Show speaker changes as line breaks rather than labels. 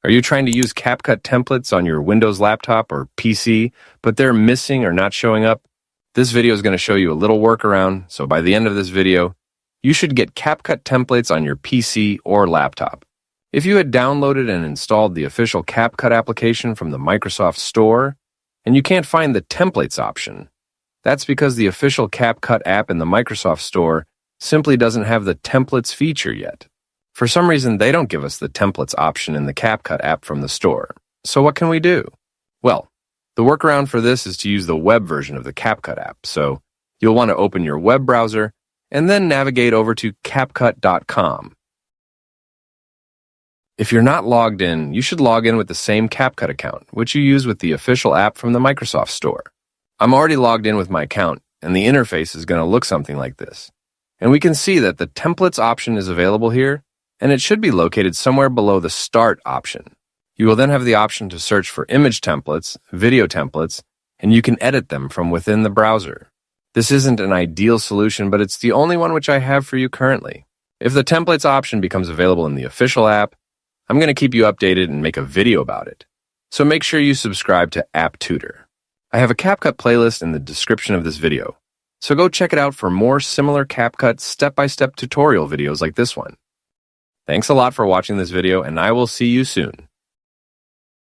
Are you trying to use CapCut templates on your Windows laptop or PC, but they're missing or not showing up? This video is going to show you a little workaround, so by the end of this video, you should get CapCut templates on your PC or laptop. If you had downloaded and installed the official CapCut application from the Microsoft Store, and you can't find the templates option, that's because the official CapCut app in the Microsoft Store simply doesn't have the templates feature yet. For some reason, they don't give us the templates option in the CapCut app from the store. So what can we do? Well, the workaround for this is to use the web version of the CapCut app. So you'll want to open your web browser and then navigate over to CapCut.com. If you're not logged in, you should log in with the same CapCut account, which you use with the official app from the Microsoft Store. I'm already logged in with my account, and the interface is going to look something like this. And we can see that the templates option is available here, and it should be located somewhere below the Start option. You will then have the option to search for image templates, video templates, and you can edit them from within the browser. This isn't an ideal solution, but it's the only one which I have for you currently. If the templates option becomes available in the official app, I'm going to keep you updated and make a video about it. So make sure you subscribe to App Tutor. I have a CapCut playlist in the description of this video, so go check it out for more similar CapCut step-by-step tutorial videos like this one. Thanks a lot for watching this video, and I will see you soon.